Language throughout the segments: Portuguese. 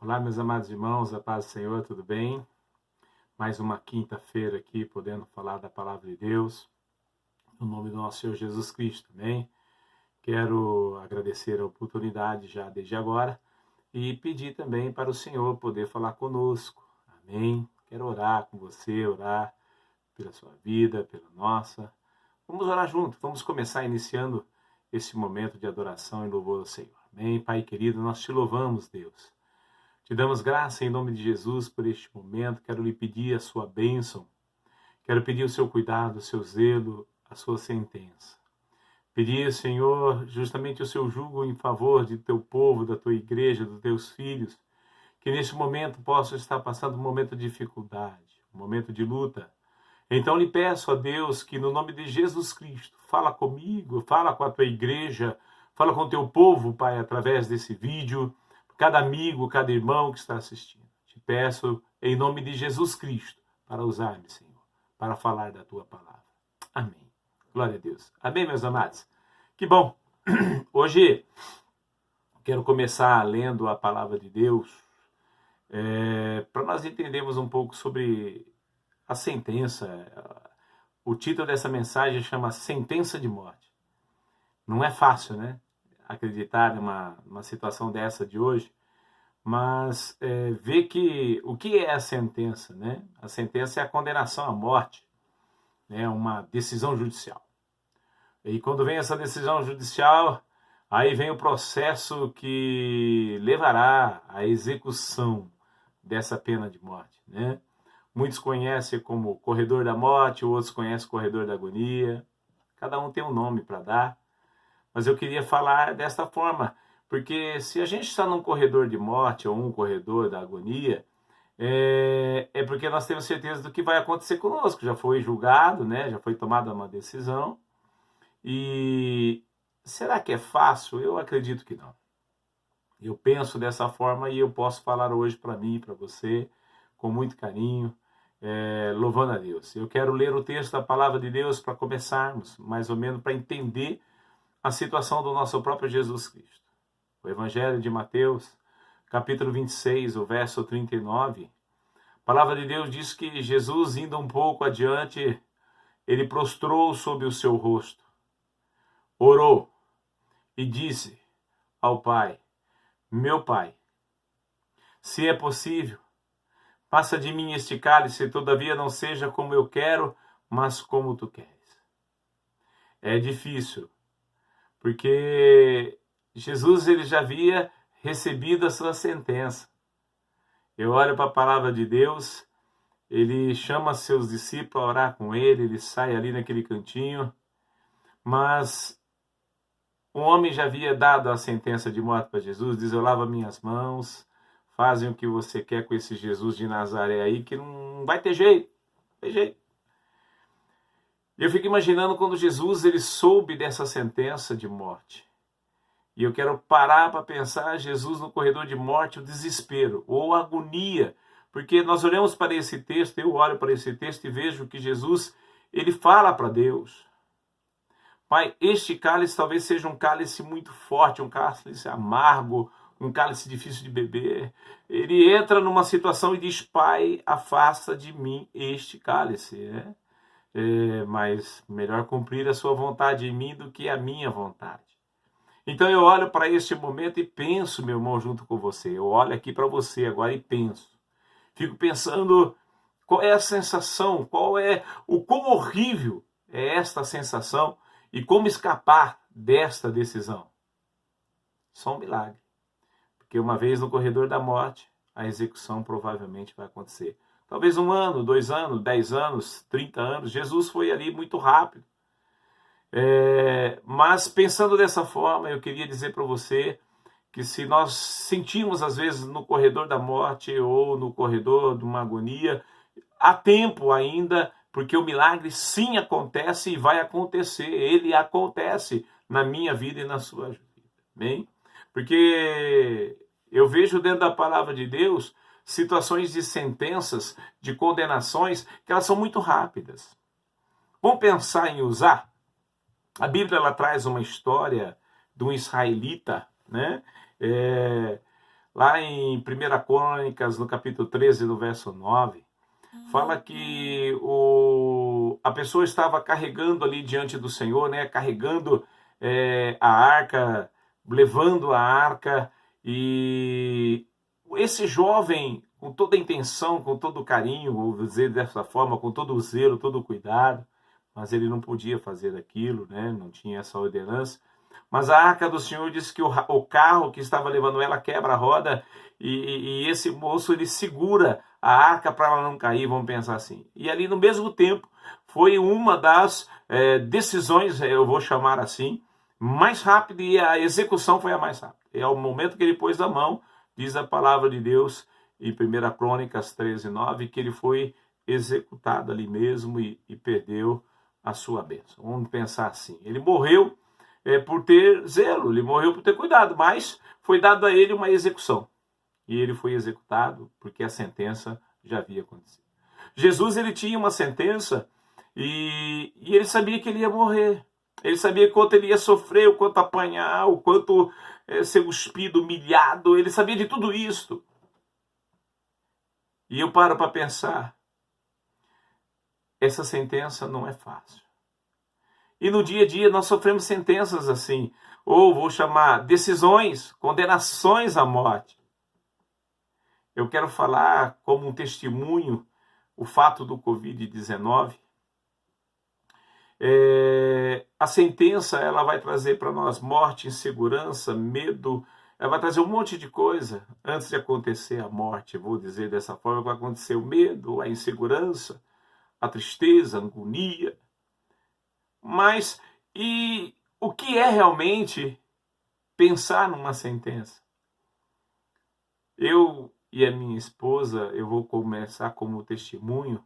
Olá, meus amados irmãos, a paz do Senhor, tudo bem? Mais uma quinta-feira aqui, podendo falar da palavra de Deus, no nome do nosso Senhor Jesus Cristo, amém? Quero agradecer a oportunidade já desde agora e pedir também para o Senhor poder falar conosco, amém? Quero orar com você, orar pela sua vida, pela nossa. Vamos orar junto, vamos começar iniciando esse momento de adoração e louvor ao Senhor, amém? Pai querido, nós te louvamos, Deus. Te damos graça em nome de Jesus por este momento. Quero lhe pedir a sua bênção. Quero pedir o seu cuidado, o seu zelo, a sua sentença. Pedir, Senhor, justamente o seu jugo em favor de teu povo, da tua igreja, dos teus filhos, que neste momento possam estar passando um momento de dificuldade, um momento de luta. Então lhe peço a Deus que no nome de Jesus Cristo, fala comigo, fala com a tua igreja, fala com o teu povo, Pai, através desse vídeo, cada amigo, cada irmão que está assistindo. Te peço, em nome de Jesus Cristo, para usar-me, Senhor, para falar da tua palavra. Amém. Glória a Deus. Amém, meus amados? Que bom. Hoje quero começar lendo a palavra de Deus, para nós entendermos um pouco sobre a sentença. O título dessa mensagem chama Sentença de Morte. Não é fácil, né? Acreditar numa situação dessa de hoje, mas ver que o que é a sentença, né? A sentença é a condenação à morte, né? Uma decisão judicial. E quando vem essa decisão judicial, aí vem o processo que levará à execução dessa pena de morte, né? Muitos conhecem como corredor da morte, outros conhecem corredor da agonia. Cada um tem um nome para dar. Mas eu queria falar desta forma, porque se a gente está num corredor de morte ou um corredor da agonia, é porque nós temos certeza do que vai acontecer conosco. Já foi julgado, né? Já foi tomada uma decisão. E será que é fácil? Eu acredito que não. Eu penso dessa forma e eu posso falar hoje para mim e para você, com muito carinho, louvando a Deus. Eu quero ler o texto da palavra de Deus para começarmos, mais ou menos para entender a situação do nosso próprio Jesus Cristo. O Evangelho de Mateus, capítulo 26, o verso 39, a palavra de Deus diz que Jesus, indo um pouco adiante, ele prostrou sobre o seu rosto, orou e disse ao Pai: meu Pai, se é possível, passa de mim este cálice, todavia não seja como eu quero, mas como tu queres. É difícil, porque Jesus ele já havia recebido a sua sentença. Eu olho para a palavra de Deus, ele chama seus discípulos a orar com ele sai ali naquele cantinho, mas um homem já havia dado a sentença de morte para Jesus, diz: eu lavo minhas mãos, fazem o que você quer com esse Jesus de Nazaré aí, que não vai ter jeito, não tem jeito. E eu fico imaginando quando Jesus ele soube dessa sentença de morte. E eu quero parar para pensar Jesus no corredor de morte, o desespero ou a agonia. Porque nós olhamos para esse texto, eu olho para esse texto e vejo que Jesus ele fala para Deus: Pai, este cálice talvez seja um cálice muito forte, um cálice amargo, um cálice difícil de beber. Ele entra numa situação e diz: Pai, afasta de mim este cálice, né? Mas melhor cumprir a sua vontade em mim do que a minha vontade. Então eu olho para este momento e penso, meu irmão, junto com você. Eu olho aqui para você agora e penso. Fico pensando qual é a sensação, quão horrível é esta sensação e como escapar desta decisão. Só um milagre. Porque uma vez no corredor da morte, a execução provavelmente vai acontecer. Talvez 1 ano, 2 anos, 10 anos, 30 anos. Jesus foi ali muito rápido. Mas pensando dessa forma, eu queria dizer para você que se nós sentimos às vezes no corredor da morte ou no corredor de uma agonia, há tempo ainda, porque o milagre sim acontece e vai acontecer. Ele acontece na minha vida e na sua vida. Bem? Porque eu vejo dentro da palavra de Deus situações de sentenças, de condenações, que elas são muito rápidas. Vamos pensar em usar? A Bíblia ela traz uma história de um israelita, né? lá em 1 Crônicas, no capítulo 13, no verso 9, fala que a pessoa estava carregando ali diante do Senhor, né? Carregando a arca, levando a arca, e esse jovem, com toda a intenção, com todo o carinho, vou dizer dessa forma, com todo o zelo, todo o cuidado, mas ele não podia fazer aquilo, né? Não tinha essa ordenança. Mas a arca do Senhor diz que o carro que estava levando ela quebra a roda, e esse moço ele segura a arca para ela não cair, vamos pensar assim. E ali no mesmo tempo foi uma das decisões, eu vou chamar assim, mais rápida, e a execução foi a mais rápida. É o momento que ele pôs a mão, diz a palavra de Deus em 1 Crônicas 13, 9, que ele foi executado ali mesmo e perdeu a sua bênção. Vamos pensar assim, ele morreu por ter zelo, ele morreu por ter cuidado, mas foi dado a ele uma execução. E ele foi executado porque a sentença já havia acontecido. Jesus, ele tinha uma sentença e ele sabia que ele ia morrer. Ele sabia quanto ele ia sofrer, o quanto apanhar, o quanto ser cuspido, humilhado. Ele sabia de tudo isso. E eu paro para pensar, essa sentença não é fácil. E no dia a dia nós sofremos sentenças assim, ou vou chamar decisões, condenações à morte. Eu quero falar como um testemunho o fato do Covid-19. A sentença ela vai trazer para nós morte, insegurança, medo, ela vai trazer um monte de coisa antes de acontecer a morte, vou dizer dessa forma, vai acontecer o medo, a insegurança, a tristeza, a agonia. Mas e o que é realmente pensar numa sentença? Eu e a minha esposa, eu vou começar como testemunho,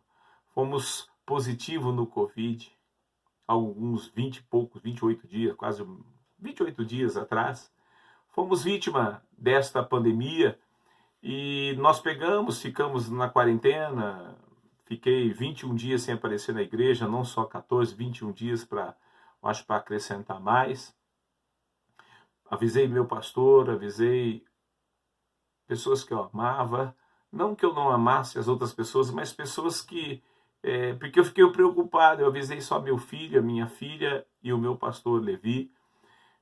fomos positivos no Covid, há alguns 20 e poucos, 28 dias, quase 28 dias atrás. Fomos vítima desta pandemia e nós ficamos na quarentena, fiquei 21 dias sem aparecer na igreja, não só 14, 21 dias para acrescentar mais. Avisei meu pastor, avisei pessoas que eu amava, não que eu não amasse as outras pessoas, mas pessoas que, porque eu fiquei preocupado, eu avisei só meu filho, a minha filha e o meu pastor Levi,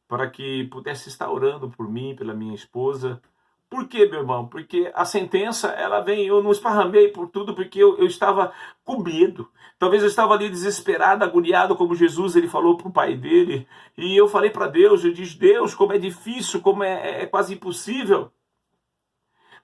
para que pudesse estar orando por mim, pela minha esposa. Por quê, meu irmão? Porque a sentença, ela vem, eu não esparramei por tudo, porque eu estava com medo. Talvez eu estava ali desesperado, agoniado, como Jesus, ele falou para o pai dele. E eu falei para Deus, eu disse, Deus, como é difícil, como é quase impossível.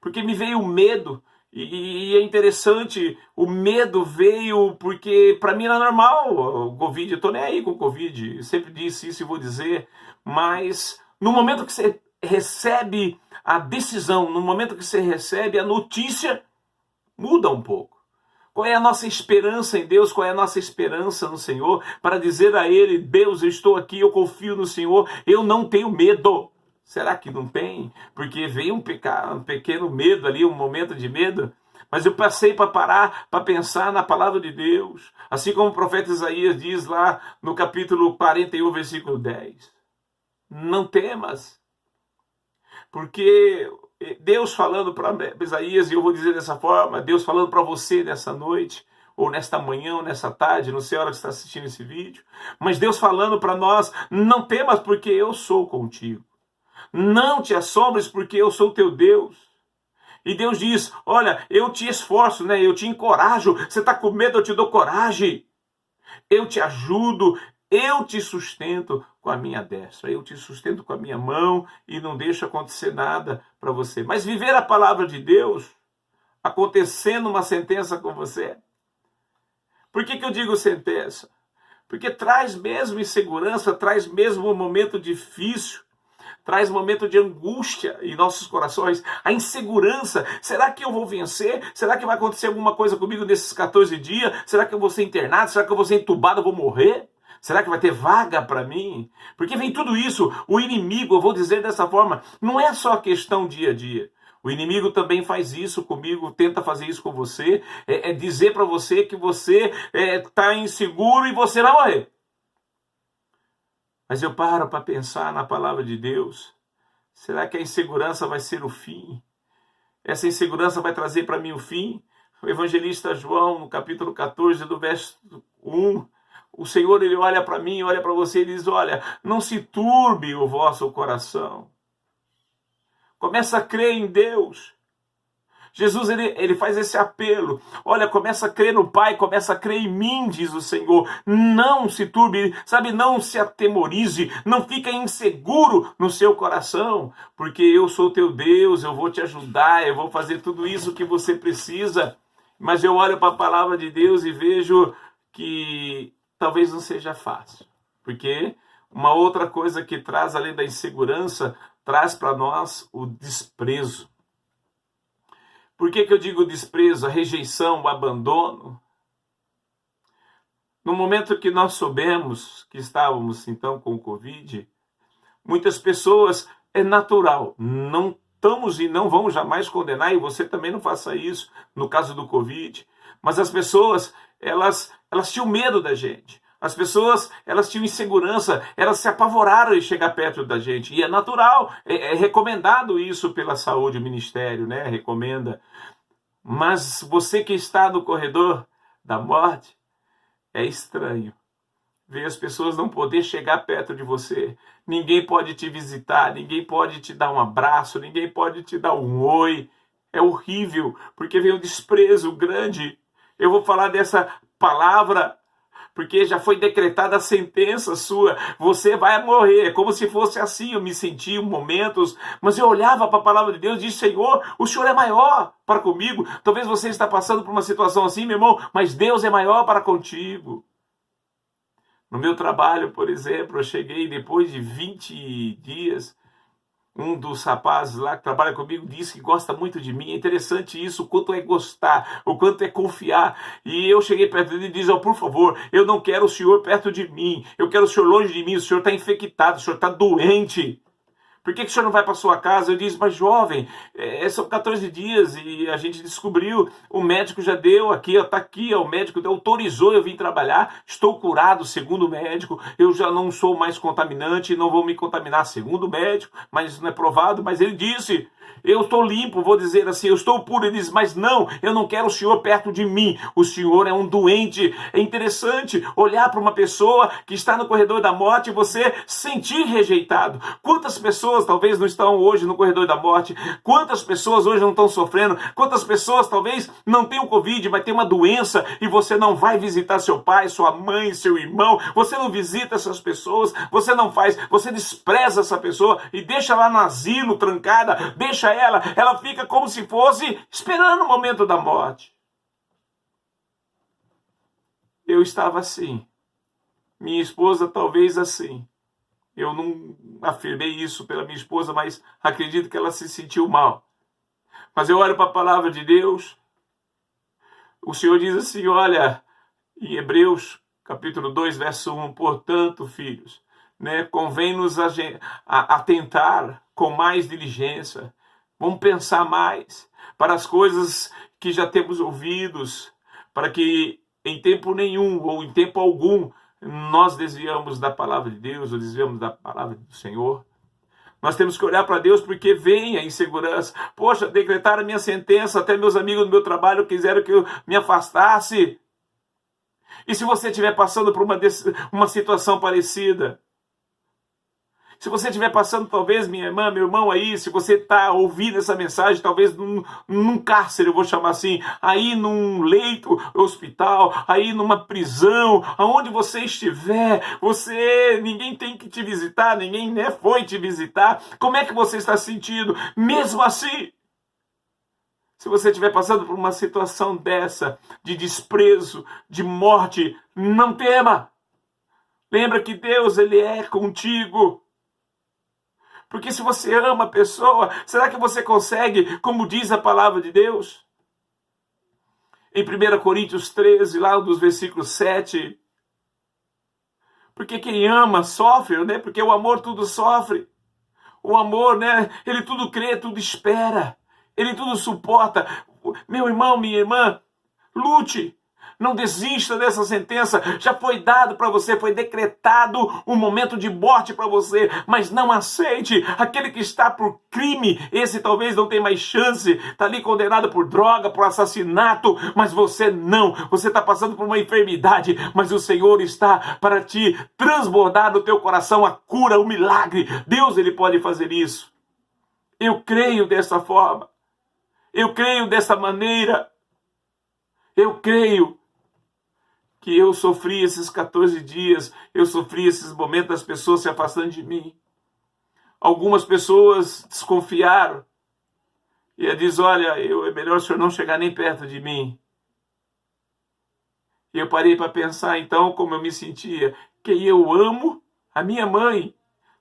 Porque me veio o medo, e é interessante, o medo veio porque para mim era normal o Covid, eu estou nem aí com o Covid, eu sempre disse isso e vou dizer, mas no momento que você recebe a decisão, no momento que você recebe a notícia, muda um pouco. Qual é a nossa esperança em Deus? Qual é a nossa esperança no Senhor? Para dizer a Ele, Deus, eu estou aqui, eu confio no Senhor, eu não tenho medo. Será que não tem? Porque veio um pequeno medo ali, um momento de medo. Mas eu passei para parar, para pensar na palavra de Deus. Assim como o profeta Isaías diz lá no capítulo 41, versículo 10. Não temas. Porque Deus falando para Isaías, e eu vou dizer dessa forma, Deus falando para você nessa noite, ou nesta manhã, ou nessa tarde, não sei a hora que você está assistindo esse vídeo, mas Deus falando para nós, não temas porque eu sou contigo. Não te assombres porque eu sou teu Deus. E Deus diz, olha, eu te esforço, né? Eu te encorajo. Você está com medo, eu te dou coragem. Eu te ajudo, eu te sustento com a minha destra. Eu te sustento com a minha mão e não deixo acontecer nada para você. Mas viver a palavra de Deus, acontecendo uma sentença com você. Por que eu digo sentença? Porque traz mesmo insegurança, traz mesmo um momento difícil, traz um momento de angústia em nossos corações, a insegurança. Será que eu vou vencer? Será que vai acontecer alguma coisa comigo nesses 14 dias? Será que eu vou ser internado? Será que eu vou ser entubado? Eu vou morrer? Será que vai ter vaga para mim? Porque vem tudo isso. O inimigo, eu vou dizer dessa forma, não é só questão dia a dia. O inimigo também faz isso comigo, tenta fazer isso com você, é dizer para você que você está inseguro e você vai morrer. Mas eu paro para pensar na palavra de Deus. Será que a insegurança vai ser o fim? Essa insegurança vai trazer para mim o fim. O evangelista João, no capítulo 14, do verso 1, o Senhor, ele olha para mim, olha para você e diz, olha, não se turbe o vosso coração. Começa a crer em Deus. Jesus, ele faz esse apelo. Olha, começa a crer no Pai, começa a crer em mim, diz o Senhor. Não se turbe, sabe, não se atemorize, não fica inseguro no seu coração, porque eu sou teu Deus, eu vou te ajudar, eu vou fazer tudo isso que você precisa. Mas eu olho para a palavra de Deus e vejo que talvez não seja fácil. Porque uma outra coisa que traz, além da insegurança, traz para nós o desprezo. Por que eu digo desprezo, a rejeição, o abandono? No momento que nós soubemos que estávamos, então, com o Covid, muitas pessoas, é natural, não estamos e não vamos jamais condenar, e você também não faça isso, no caso do Covid, mas as pessoas, elas tinham medo da gente. As pessoas, elas tinham insegurança, elas se apavoraram em chegar perto da gente. E é natural, é recomendado isso pela saúde, o ministério, né? Recomenda. Mas você que está no corredor da morte, é estranho ver as pessoas não poder chegar perto de você. Ninguém pode te visitar, ninguém pode te dar um abraço, ninguém pode te dar um oi. É horrível, porque vem um desprezo grande. Eu vou falar dessa palavra porque já foi decretada a sentença sua, você vai morrer, é como se fosse assim, eu me senti em momentos, mas eu olhava para a palavra de Deus e disse, Senhor, o Senhor é maior para comigo, talvez você está passando por uma situação assim, meu irmão, mas Deus é maior para contigo. No meu trabalho, por exemplo, eu cheguei depois de 20 dias, um dos rapazes lá que trabalha comigo disse que gosta muito de mim. É interessante isso, o quanto é gostar, o quanto é confiar. E eu cheguei perto dele e disse, oh, por favor, eu não quero o senhor perto de mim. Eu quero o senhor longe de mim. O senhor está infectado, o senhor está doente. Por que o senhor não vai para sua casa? Eu disse, mas jovem, são 14 dias e a gente descobriu, o médico já deu aqui, está aqui, o médico autorizou eu vim trabalhar, estou curado, segundo o médico, eu já não sou mais contaminante, não vou me contaminar, segundo o médico, mas isso não é provado, mas ele disse, eu estou limpo, vou dizer assim, eu estou puro. Ele diz, mas não, eu não quero o senhor perto de mim, o senhor é um doente. É interessante olhar para uma pessoa que está no corredor da morte e você sentir rejeitado. Quantas pessoas talvez não estão hoje no corredor da morte? Quantas pessoas hoje não estão sofrendo? Quantas pessoas talvez não tenham Covid, mas tem uma doença e você não vai visitar seu pai, sua mãe, seu irmão, você não visita essas pessoas, você não faz, você despreza essa pessoa e deixa lá no asilo, trancada, deixa ela fica como se fosse esperando o momento da morte. Eu estava assim. Minha esposa talvez assim. Eu não afirmei isso pela minha esposa, mas acredito que ela se sentiu mal. Mas eu olho para a palavra de Deus. O Senhor diz assim, olha, em Hebreus, capítulo 2, verso 1, portanto, filhos, né, convém-nos atentar com mais diligência. Vamos pensar mais para as coisas que já temos ouvidos, para que em tempo nenhum ou em tempo algum nós desviamos da palavra de Deus ou desviamos da palavra do Senhor. Nós temos que olhar para Deus porque vem a insegurança. Poxa, decretaram a minha sentença, até meus amigos do meu trabalho quiseram que eu me afastasse. E se você estiver passando por uma situação parecida? Se você estiver passando, talvez, minha irmã, meu irmão aí, se você está ouvindo essa mensagem, talvez num cárcere, eu vou chamar assim, aí num leito, hospital, aí numa prisão, aonde você estiver, ninguém tem que te visitar, ninguém foi te visitar, como é que você está sentindo? Mesmo assim, se você estiver passando por uma situação dessa, de desprezo, de morte, não tema. Lembra que Deus, Ele é contigo. Porque se você ama a pessoa, será que você consegue, como diz a palavra de Deus? Em 1 Coríntios 13, lá dos versículos 7. Porque quem ama sofre, né? Porque o amor tudo sofre. O amor, né? Ele tudo crê, tudo espera. Ele tudo suporta. Meu irmão, minha irmã, lute. Não desista dessa sentença. Já foi dado para você, foi decretado um momento de morte para você, mas não aceite. Aquele que está por crime, esse talvez não tenha mais chance, está ali condenado por droga, por assassinato, mas você não. Você está passando por uma enfermidade, mas o Senhor está para te transbordar no teu coração a cura, o milagre. Deus, Ele pode fazer isso. Eu creio dessa forma. Eu creio dessa maneira. Eu creio que eu sofri esses 14 dias, eu sofri esses momentos das pessoas se afastando de mim. Algumas pessoas desconfiaram e diz: olha, é melhor o senhor não chegar nem perto de mim. E eu parei para pensar então como eu me sentia. Quem eu amo, a minha mãe,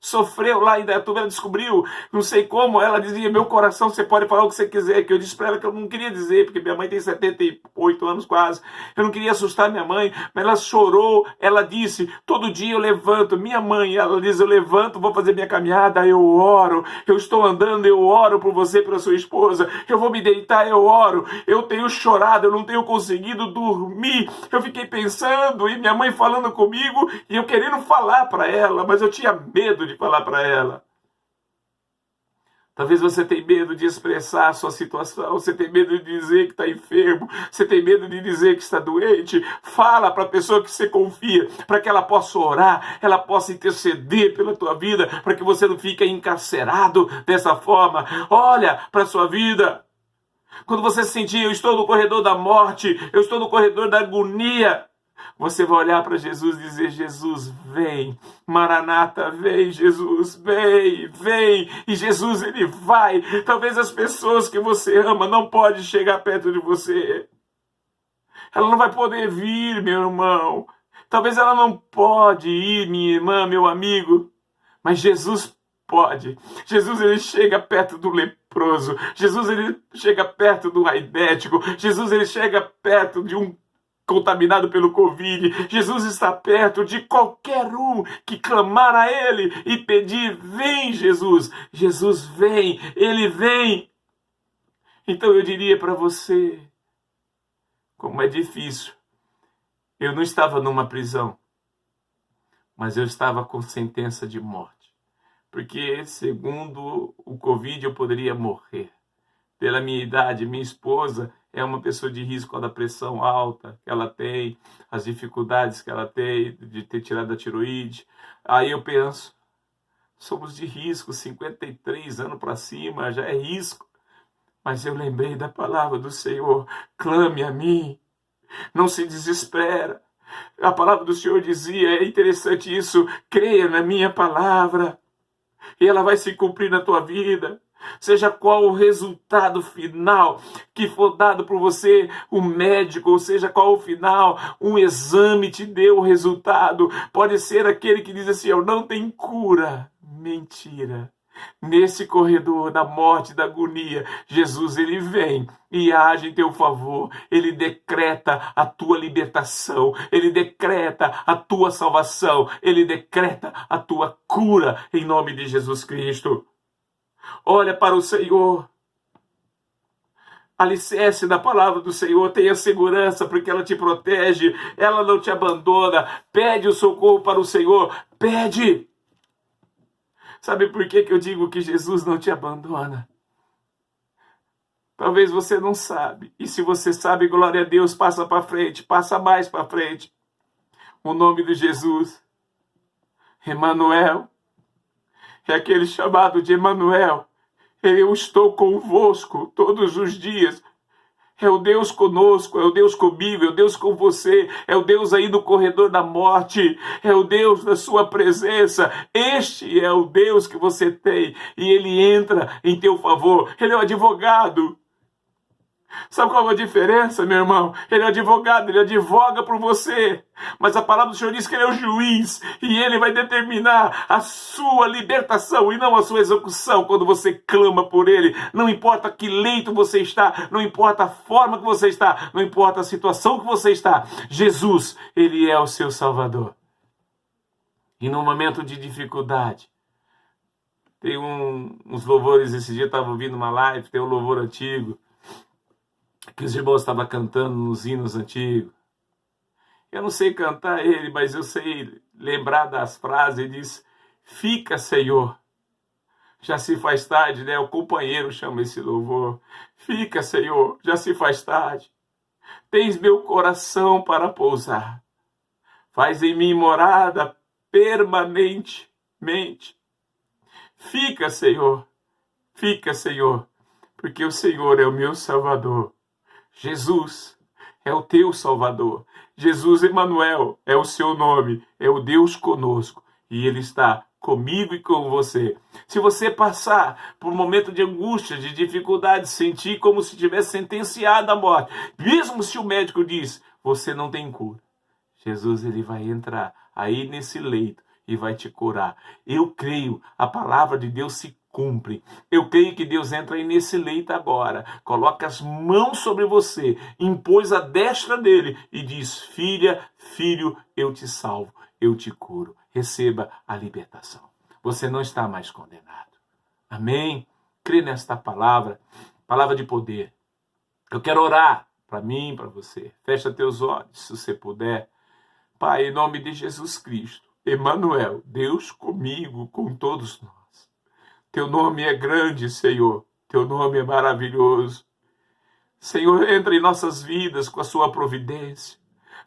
sofreu lá em Dayatuba, ela descobriu, não sei como, ela dizia: meu coração, você pode falar o que você quiser, que eu disse para ela que eu não queria dizer, porque minha mãe tem 78 anos quase, eu não queria assustar minha mãe, mas ela chorou, ela disse: todo dia eu levanto, minha mãe, ela diz: eu levanto, vou fazer minha caminhada, eu oro, eu estou andando, eu oro por você, pela sua esposa, eu vou me deitar, eu oro, eu tenho chorado, eu não tenho conseguido dormir, eu fiquei pensando, e minha mãe falando comigo, e eu querendo falar para ela, mas eu tinha medo de falar para ela. Talvez você tenha medo de expressar a sua situação, você tem medo de dizer que está enfermo, você tem medo de dizer que está doente. Fala para a pessoa que você confia, para que ela possa orar, ela possa interceder pela tua vida, para que você não fique encarcerado dessa forma. Olha para a sua vida. Quando você se sentir: eu estou no corredor da morte, eu estou no corredor da agonia, você vai olhar para Jesus e dizer: Jesus, vem. Maranata, vem, Jesus, vem, vem. E Jesus, Ele vai. Talvez as pessoas que você ama não podem chegar perto de você. Ela não vai poder vir, meu irmão. Talvez ela não pode ir, minha irmã, meu amigo. Mas Jesus pode. Jesus, Ele chega perto do leproso. Jesus, Ele chega perto do aidético. Jesus, Ele chega perto de um contaminado pelo Covid. Jesus está perto de qualquer um que clamar a Ele e pedir: vem, Jesus. Jesus vem, Ele vem. Então eu diria para você, como é difícil. Eu não estava numa prisão, mas eu estava com sentença de morte. Porque, segundo o Covid, eu poderia morrer. Pela minha idade, minha esposa é uma pessoa de risco da pressão alta que ela tem, as dificuldades que ela tem de ter tirado a tiroide. Aí eu penso, somos de risco, 53 anos para cima, já é risco. Mas eu lembrei da palavra do Senhor: clame a mim, não se desespera. A palavra do Senhor dizia, é interessante isso: creia na minha palavra e ela vai se cumprir na tua vida. Seja qual o resultado final que for dado por você, o médico, ou seja qual o final, um exame te deu o resultado. Pode ser aquele que diz assim: eu não tenho cura. Mentira. Nesse corredor da morte, da agonia, Jesus, Ele vem e age em teu favor. Ele decreta a tua libertação, Ele decreta a tua salvação, Ele decreta a tua cura em nome de Jesus Cristo. Olha para o Senhor. Alicerce da palavra do Senhor, tenha segurança, porque ela te protege, ela não te abandona. Pede o socorro para o Senhor, pede. Sabe por que eu digo que Jesus não te abandona? Talvez você não sabe, e se você sabe, glória a Deus, passa para frente, passa mais para frente. O nome de Jesus, Emanuel, é aquele chamado de Emanuel. Eu estou convosco todos os dias. É o Deus conosco, é o Deus comigo, é o Deus com você, é o Deus aí no corredor da morte, é o Deus da sua presença. Este é o Deus que você tem e Ele entra em teu favor. Ele é o advogado. Sabe qual é a diferença, meu irmão? Ele é advogado, ele advoga por você. Mas a palavra do Senhor diz que Ele é o juiz e Ele vai determinar a sua libertação e não a sua execução quando você clama por Ele. Não importa que leito você está, não importa a forma que você está, não importa a situação que você está. Jesus, Ele é o seu Salvador. E no momento de dificuldade, tem uns louvores, esse dia eu estava ouvindo uma live, tem um louvor antigo, que os irmãos estavam cantando nos hinos antigos. Eu não sei cantar ele, mas eu sei lembrar das frases. Ele diz: fica, Senhor. Já se faz tarde, né? O companheiro chama esse louvor. Fica, Senhor, já se faz tarde. Tens meu coração para pousar. Faz em mim morada permanentemente. Fica, Senhor, porque o Senhor é o meu Salvador. Jesus é o teu Salvador. Jesus Emanuel é o seu nome, é o Deus conosco. E Ele está comigo e com você. Se você passar por um momento de angústia, de dificuldade, sentir como se tivesse sentenciado à morte, mesmo se o médico diz, você não tem cura, Jesus ele vai entrar aí nesse leito e vai te curar. Eu creio, a palavra de Deus se cumpre. Eu creio que Deus entra aí nesse leito agora, coloca as mãos sobre você, impôs a destra dele e diz: filha, filho, eu te salvo, eu te curo. Receba a libertação. Você não está mais condenado. Amém? Crê nesta palavra, palavra de poder. Eu quero orar para mim, para você. Fecha teus olhos, se você puder. Pai, em nome de Jesus Cristo, Emanuel, Deus comigo, com todos nós. Teu nome é grande, Senhor. Teu nome é maravilhoso. Senhor, entra em nossas vidas com a sua providência.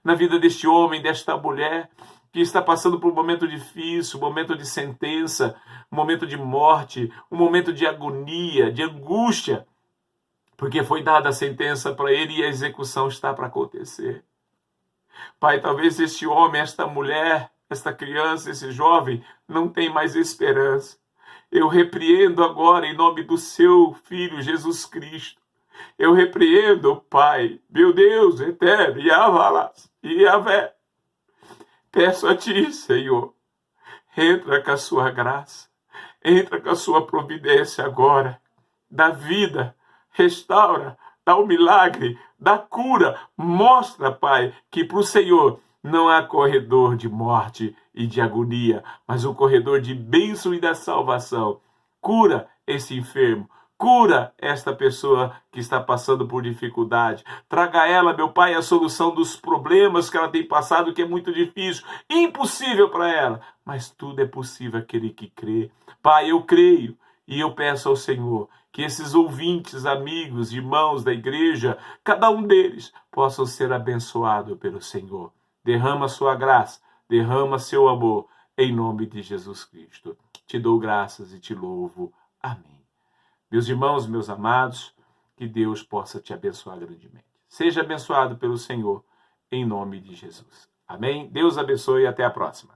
Na vida deste homem, desta mulher, que está passando por um momento difícil, um momento de sentença, um momento de morte, um momento de agonia, de angústia, porque foi dada a sentença para ele e a execução está para acontecer. Pai, talvez este homem, esta mulher, esta criança, esse jovem, não tem mais esperança. Eu repreendo agora em nome do seu Filho Jesus Cristo. Eu repreendo, Pai, meu Deus eterno, Yahvé. Peço a Ti, Senhor, entra com a sua graça, entra com a sua providência agora, dá vida, restaura, dá o milagre, dá cura. Mostra, Pai, que para o Senhor não há corredor de morte e de agonia, mas um corredor de bênção e da salvação. Cura esse enfermo. Cura esta pessoa que está passando por dificuldade. Traga a ela, meu Pai, a solução dos problemas que ela tem passado, que é muito difícil, impossível para ela. Mas tudo é possível àquele que crê. Pai, eu creio e eu peço ao Senhor que esses ouvintes, amigos, irmãos da igreja, cada um deles, possam ser abençoados pelo Senhor. Derrama sua graça, derrama seu amor, em nome de Jesus Cristo. Te dou graças e te louvo. Amém. Meus irmãos, meus amados, que Deus possa te abençoar grandemente. Seja abençoado pelo Senhor, em nome de Jesus. Amém? Deus abençoe e até a próxima.